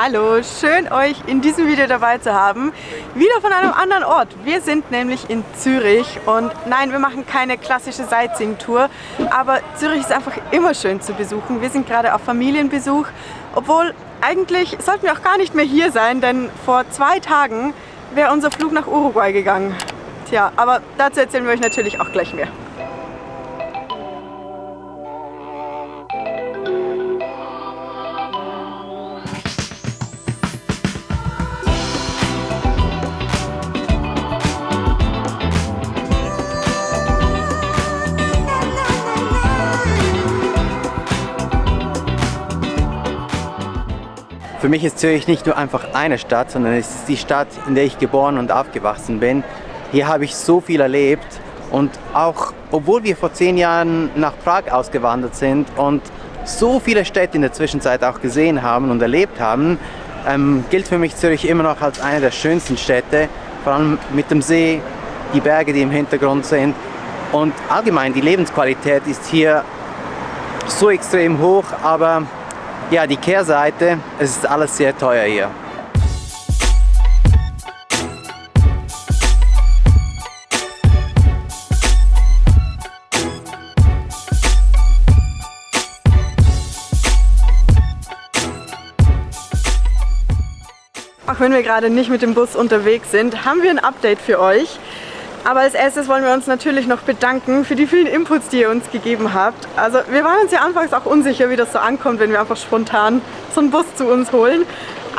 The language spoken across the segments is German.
Hallo, schön euch in diesem Video dabei zu haben. Wieder von einem anderen Ort. Wir sind nämlich in Zürich und nein, wir machen keine klassische Sightseeing-Tour, aber Zürich ist einfach immer schön zu besuchen. Wir sind gerade auf Familienbesuch, obwohl eigentlich sollten wir auch gar nicht mehr hier sein, denn vor 2 Tagen wäre unser Flug nach Uruguay gegangen. Tja, aber dazu erzählen wir euch natürlich auch gleich mehr. Für mich ist Zürich nicht nur einfach eine Stadt, sondern es ist die Stadt, in der ich geboren und aufgewachsen bin. Hier habe ich so viel erlebt und auch, obwohl wir vor 10 Jahren nach Prag ausgewandert sind und so viele Städte in der Zwischenzeit auch gesehen haben und erlebt haben, gilt für mich Zürich immer noch als eine der schönsten Städte, vor allem mit dem See, die Berge, die im Hintergrund sind und allgemein die Lebensqualität ist hier so extrem hoch, aber ja, die Kehrseite, es ist alles sehr teuer hier. Auch wenn wir gerade nicht mit dem Bus unterwegs sind, haben wir ein Update für euch. Aber als erstes wollen wir uns natürlich noch bedanken für die vielen Inputs, die ihr uns gegeben habt. Also wir waren uns ja anfangs auch unsicher, wie das so ankommt, wenn wir einfach spontan so einen Bus zu uns holen.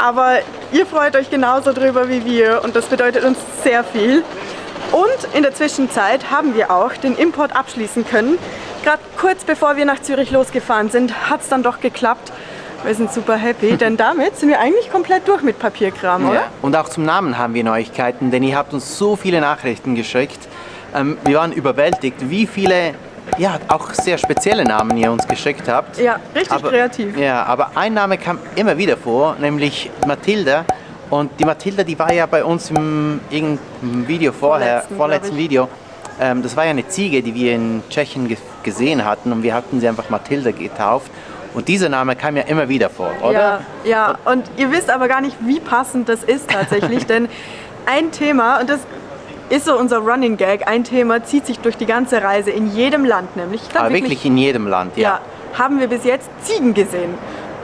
Aber ihr freut euch genauso drüber wie wir und das bedeutet uns sehr viel. Und in der Zwischenzeit haben wir auch den Import abschließen können. Gerade kurz bevor wir nach Zürich losgefahren sind, hat es dann doch geklappt. Wir sind super happy, denn damit sind wir eigentlich komplett durch mit Papierkram, oder? Ja. Und auch zum Namen haben wir Neuigkeiten, denn ihr habt uns so viele Nachrichten geschickt. Wir waren überwältigt, wie viele, ja, auch sehr spezielle Namen ihr uns geschickt habt. Ja, richtig kreativ. Ja, aber ein Name kam immer wieder vor, nämlich Mathilda. Und die Mathilda, die war ja bei uns im irgendeinem Video vorletzten Video. Das war ja eine Ziege, die wir in Tschechien gesehen hatten und wir hatten sie einfach Mathilda getauft. Und dieser Name kam ja immer wieder vor, oder? Ja, und ihr wisst aber gar nicht, wie passend das ist tatsächlich, denn ein Thema, und das ist so unser Running Gag, ein Thema zieht sich durch die ganze Reise in jedem Land, nämlich. Aber wirklich in jedem Land, ja. Ja, haben wir bis jetzt Ziegen gesehen.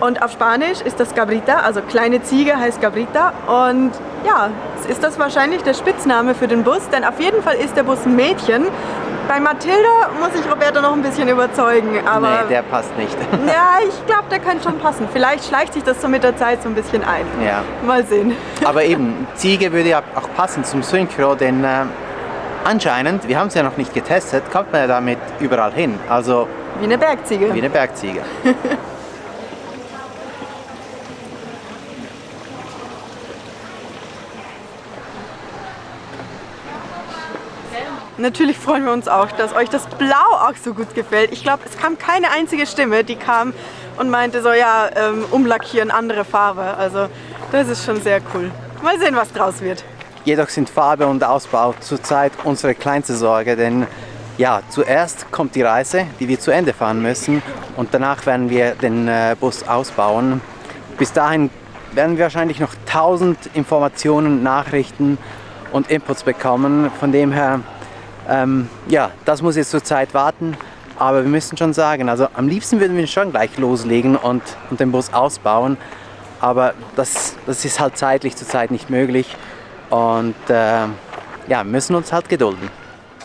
Und auf Spanisch ist das Cabrita, also kleine Ziege heißt Cabrita. Und ja, ist das wahrscheinlich der Spitzname für den Bus, denn auf jeden Fall ist der Bus ein Mädchen. Bei Mathilda muss ich Roberto noch ein bisschen überzeugen, aber... Nee, der passt nicht. Ja, ich glaube, der könnte schon passen. Vielleicht schleicht sich das so mit der Zeit so ein bisschen ein. Ja. Mal sehen. Aber eben, Ziege würde ja auch passen zum Synchro, denn anscheinend, wir haben es ja noch nicht getestet, kommt man ja damit überall hin. Also wie eine Bergziege. Wie eine Bergziege. Natürlich freuen wir uns auch, dass euch das Blau auch so gut gefällt. Ich glaube, es kam keine einzige Stimme, die kam und meinte so, ja, umlackieren, andere Farbe. Also das ist schon sehr cool. Mal sehen, was draus wird. Jedoch sind Farbe und Ausbau zurzeit unsere kleinste Sorge, denn ja, zuerst kommt die Reise, die wir zu Ende fahren müssen und danach werden wir den Bus ausbauen. Bis dahin werden wir wahrscheinlich noch 1000 Informationen, Nachrichten und Inputs bekommen. Von dem her, ja, das muss jetzt zur Zeit warten, aber wir müssen schon sagen, also am liebsten würden wir schon gleich loslegen und den Bus ausbauen, aber das ist halt zeitlich zurzeit nicht möglich und ja, müssen uns halt gedulden.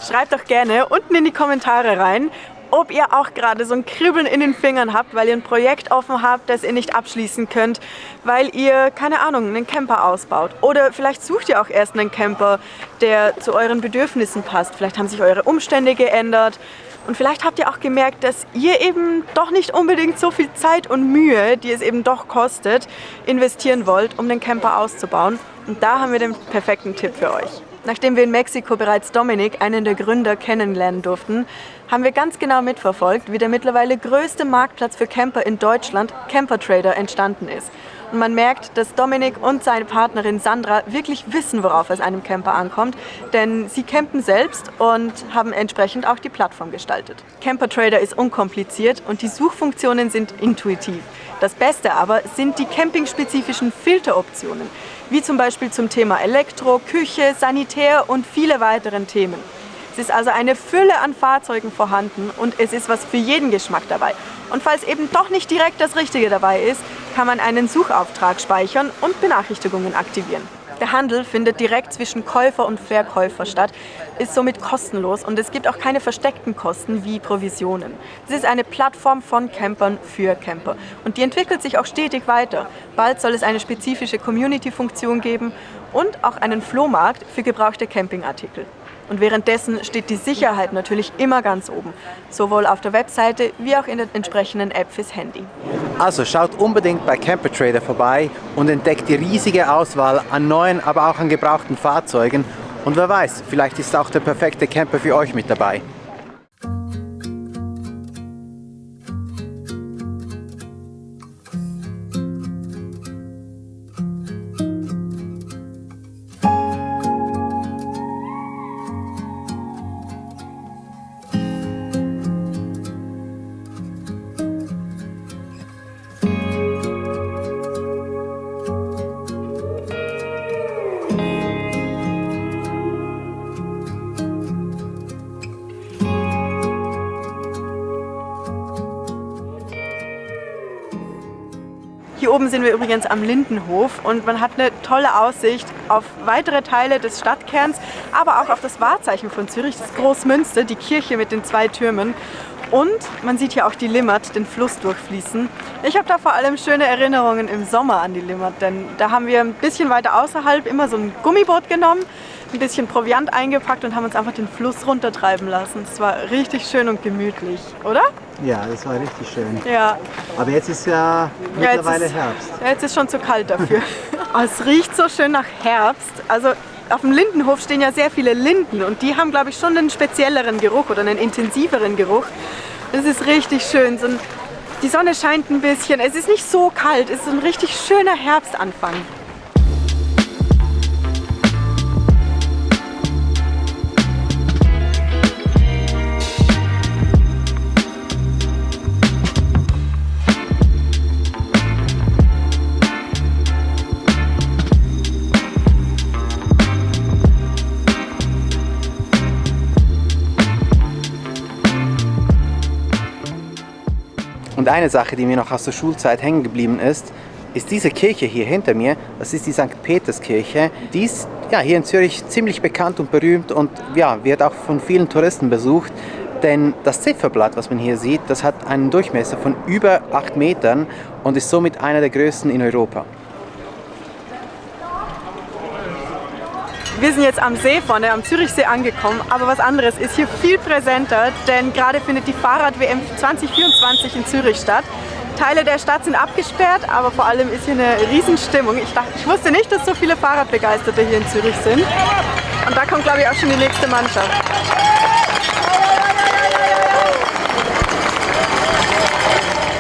Schreibt doch gerne unten in die Kommentare rein, ob ihr auch gerade so ein Kribbeln in den Fingern habt, weil ihr ein Projekt offen habt, das ihr nicht abschließen könnt, weil ihr, keine Ahnung, einen Camper ausbaut. Oder vielleicht sucht ihr auch erst einen Camper, der zu euren Bedürfnissen passt. Vielleicht haben sich eure Umstände geändert und vielleicht habt ihr auch gemerkt, dass ihr eben doch nicht unbedingt so viel Zeit und Mühe, die es eben doch kostet, investieren wollt, um den Camper auszubauen. Und da haben wir den perfekten Tipp für euch. Nachdem wir in Mexiko bereits Dominik, einen der Gründer, kennenlernen durften, haben wir ganz genau mitverfolgt, wie der mittlerweile größte Marktplatz für Camper in Deutschland, Camper Trader, entstanden ist. Und man merkt, dass Dominik und seine Partnerin Sandra wirklich wissen, worauf es einem Camper ankommt, denn sie campen selbst und haben entsprechend auch die Plattform gestaltet. Camper Trader ist unkompliziert und die Suchfunktionen sind intuitiv. Das Beste aber sind die campingspezifischen Filteroptionen, wie zum Beispiel zum Thema Elektro, Küche, Sanitär und viele weiteren Themen. Es ist also eine Fülle an Fahrzeugen vorhanden und es ist was für jeden Geschmack dabei. Und falls eben doch nicht direkt das Richtige dabei ist, kann man einen Suchauftrag speichern und Benachrichtigungen aktivieren. Der Handel findet direkt zwischen Käufer und Verkäufer statt, ist somit kostenlos und es gibt auch keine versteckten Kosten wie Provisionen. Es ist eine Plattform von Campern für Camper und die entwickelt sich auch stetig weiter. Bald soll es eine spezifische Community-Funktion geben und auch einen Flohmarkt für gebrauchte Campingartikel. Und währenddessen steht die Sicherheit natürlich immer ganz oben, sowohl auf der Webseite wie auch in der entsprechenden App fürs Handy. Also schaut unbedingt bei Camper Trader vorbei und entdeckt die riesige Auswahl an neuen, aber auch an gebrauchten Fahrzeugen. Und wer weiß, vielleicht ist auch der perfekte Camper für euch mit dabei. Hier oben sind wir übrigens am Lindenhof und man hat eine tolle Aussicht auf weitere Teile des Stadtkerns, aber auch auf das Wahrzeichen von Zürich, das Großmünster, die Kirche mit den 2 Türmen. Und man sieht hier auch die Limmat, den Fluss durchfließen. Ich habe da vor allem schöne Erinnerungen im Sommer an die Limmat, denn da haben wir ein bisschen weiter außerhalb immer so ein Gummiboot genommen, ein bisschen Proviant eingepackt und haben uns einfach den Fluss runtertreiben lassen. Es war richtig schön und gemütlich, oder? Ja, das war richtig schön. Ja. Aber jetzt ist ja mittlerweile jetzt Herbst. Ja, jetzt ist schon zu kalt dafür. Aber es riecht so schön nach Herbst. Also auf dem Lindenhof stehen ja sehr viele Linden und die haben, glaube ich, schon einen spezielleren Geruch oder einen intensiveren Geruch. Es ist richtig schön. Die Sonne scheint ein bisschen. Es ist nicht so kalt. Es ist ein richtig schöner Herbstanfang. Und eine Sache, die mir noch aus der Schulzeit hängen geblieben ist diese Kirche hier hinter mir. Das ist die St. Peterskirche. Die ist ja, hier in Zürich ziemlich bekannt und berühmt und ja, wird auch von vielen Touristen besucht. Denn das Zifferblatt, was man hier sieht, das hat einen Durchmesser von über 8 Metern und ist somit einer der größten in Europa. Wir sind jetzt am See vorne, am Zürichsee angekommen, aber was anderes ist hier viel präsenter, denn gerade findet die Fahrrad-WM 2024 in Zürich statt. Teile der Stadt sind abgesperrt, aber vor allem ist hier eine Riesenstimmung. Ich wusste nicht, dass so viele Fahrradbegeisterte hier in Zürich sind. Und da kommt, glaube ich, auch schon die nächste Mannschaft.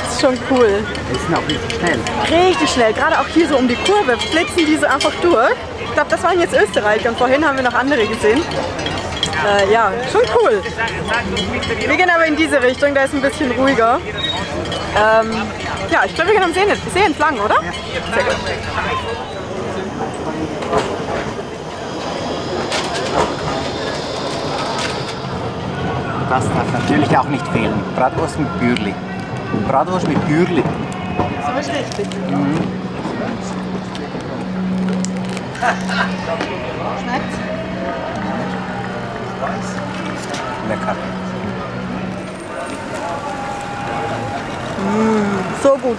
Das ist schon cool. Die sind auch richtig schnell. Richtig schnell, gerade auch hier so um die Kurve flitzen die so einfach durch. Ich glaube, das waren jetzt Österreicher und vorhin haben wir noch andere gesehen. Ja, schon cool. Wir gehen aber in diese Richtung, da ist ein bisschen ruhiger. Ja, ich glaube, wir gehen am See entlang, oder? Sehr gut. Das darf natürlich auch nicht fehlen. Bratwurst mit Bürli. Bratwurst mit Bürli. So ist richtig. Schmeckt's? Lecker. So gut.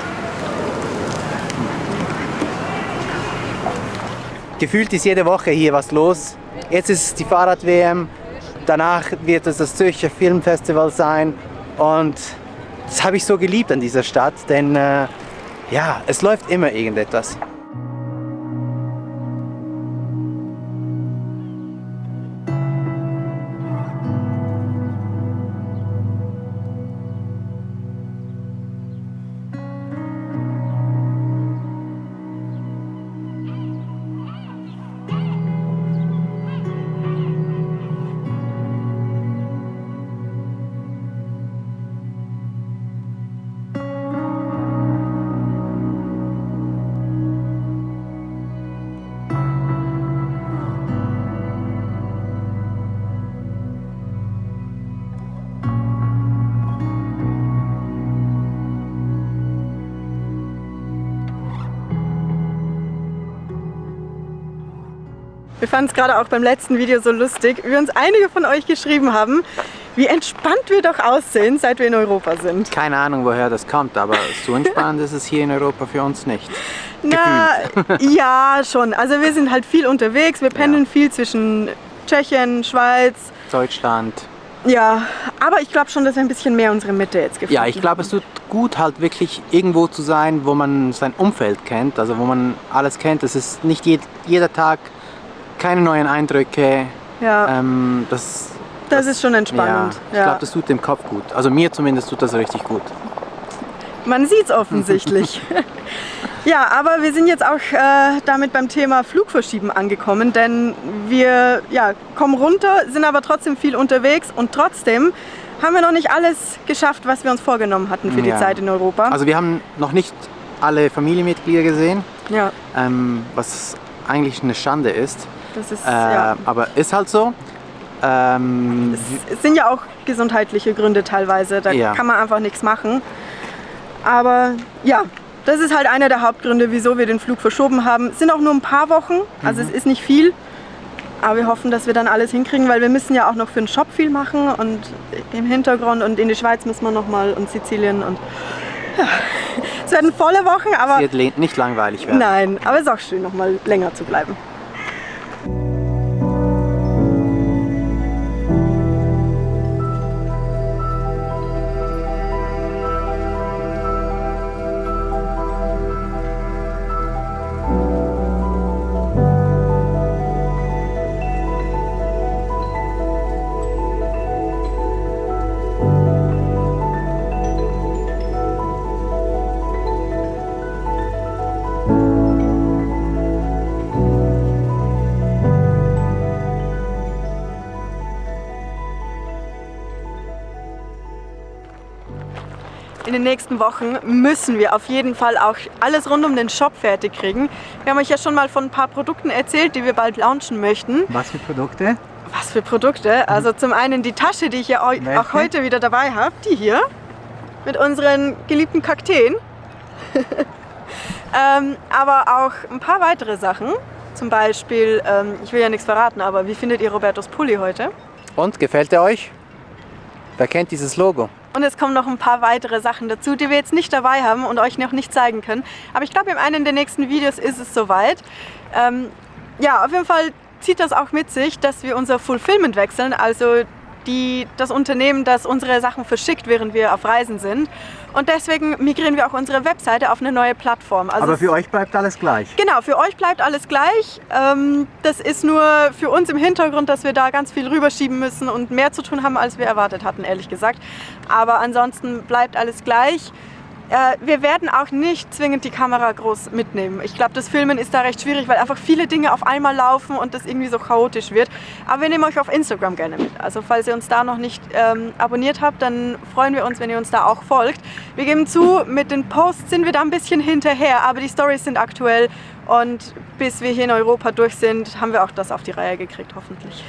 Gefühlt ist jede Woche hier was los. Jetzt ist es die Fahrrad-WM, danach wird es das Zürcher Filmfestival sein und das habe ich so geliebt an dieser Stadt, denn ja, es läuft immer irgendetwas. Wir fanden es gerade auch beim letzten Video so lustig, wie uns einige von euch geschrieben haben, wie entspannt wir doch aussehen, seit wir in Europa sind. Keine Ahnung, woher das kommt, aber so entspannt ist es hier in Europa für uns nicht. Na, ja, schon. Also wir sind halt viel unterwegs, wir pendeln viel zwischen Tschechien, Schweiz, Deutschland. Ja, aber ich glaube schon, dass wir ein bisschen mehr unsere Mitte jetzt gefunden haben. Ja, ich glaube, es tut gut, halt wirklich irgendwo zu sein, wo man sein Umfeld kennt, also wo man alles kennt. Es ist nicht jeder Tag, keine neuen Eindrücke. Ja. Das ist schon entspannend. Ja, ich glaube, das tut dem Kopf gut. Also mir zumindest tut das richtig gut. Man sieht es offensichtlich. Ja, aber wir sind jetzt auch damit beim Thema Flugverschieben angekommen, denn wir kommen runter, sind aber trotzdem viel unterwegs und trotzdem haben wir noch nicht alles geschafft, was wir uns vorgenommen hatten für die Zeit in Europa. Also wir haben noch nicht alle Familienmitglieder gesehen, ja. Was eigentlich eine Schande ist. Das ist, aber ist halt so. Es sind ja auch gesundheitliche Gründe teilweise, da kann man einfach nichts machen. Aber ja, das ist halt einer der Hauptgründe, wieso wir den Flug verschoben haben. Es sind auch nur ein paar Wochen, also es ist nicht viel. Aber wir hoffen, dass wir dann alles hinkriegen, weil wir müssen ja auch noch für den Shop viel machen und im Hintergrund und in die Schweiz müssen wir nochmal und Sizilien und ja, es werden volle Wochen, aber es wird nicht langweilig werden. Nein, aber es ist auch schön, nochmal länger zu bleiben. In den nächsten Wochen müssen wir auf jeden Fall auch alles rund um den Shop fertig kriegen. Wir haben euch ja schon mal von ein paar Produkten erzählt, die wir bald launchen möchten. Was für Produkte? Was für Produkte? Also zum einen die Tasche, die ich ja auch heute wieder dabei habe, die hier mit unseren geliebten Kakteen. Aber auch ein paar weitere Sachen. Zum Beispiel, ich will ja nichts verraten, aber wie findet ihr Robertos Pulli heute? Und, gefällt er euch? Wer kennt dieses Logo? Und es kommen noch ein paar weitere Sachen dazu, die wir jetzt nicht dabei haben und euch noch nicht zeigen können. Aber ich glaube, in einem der nächsten Videos ist es soweit. Ja, auf jeden Fall zieht das auch mit sich, dass wir unser Fulfillment wechseln, also das Unternehmen, das unsere Sachen verschickt, während wir auf Reisen sind. Und deswegen migrieren wir auch unsere Webseite auf eine neue Plattform. Also aber für euch bleibt alles gleich? Genau, für euch bleibt alles gleich. Das ist nur für uns im Hintergrund, dass wir da ganz viel rüberschieben müssen und mehr zu tun haben, als wir erwartet hatten, ehrlich gesagt. Aber ansonsten bleibt alles gleich. Wir werden auch nicht zwingend die Kamera groß mitnehmen. Ich glaube, das Filmen ist da recht schwierig, weil einfach viele Dinge auf einmal laufen und das irgendwie so chaotisch wird. Aber wir nehmen euch auf Instagram gerne mit. Also falls ihr uns da noch nicht abonniert habt, dann freuen wir uns, wenn ihr uns da auch folgt. Wir geben zu, mit den Posts sind wir da ein bisschen hinterher, aber die Stories sind aktuell und bis wir hier in Europa durch sind, haben wir auch das auf die Reihe gekriegt, hoffentlich.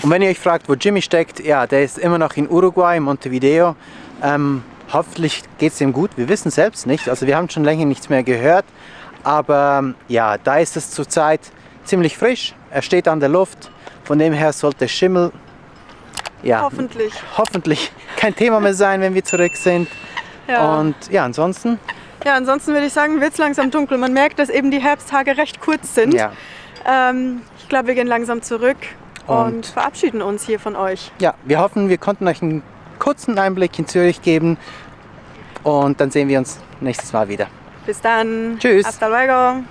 Und wenn ihr euch fragt, wo Jimmy steckt, ja, der ist immer noch in Uruguay, Montevideo. Hoffentlich geht es ihm gut, wir wissen selbst nicht, also wir haben schon länger nichts mehr gehört, aber ja, da ist es zurzeit ziemlich frisch, er steht an der Luft, von dem her sollte Schimmel hoffentlich kein Thema mehr sein, wenn wir zurück sind. Ja. Und ja, ansonsten? Ja, ansonsten würde ich sagen, wird es langsam dunkel, man merkt, dass eben die Herbsttage recht kurz sind. Ja. Ich glaube, wir gehen langsam zurück und verabschieden uns hier von euch. Ja, wir hoffen, wir konnten euch einen kurzen Einblick in Zürich geben und dann sehen wir uns nächstes Mal wieder. Bis dann. Tschüss. Hasta luego.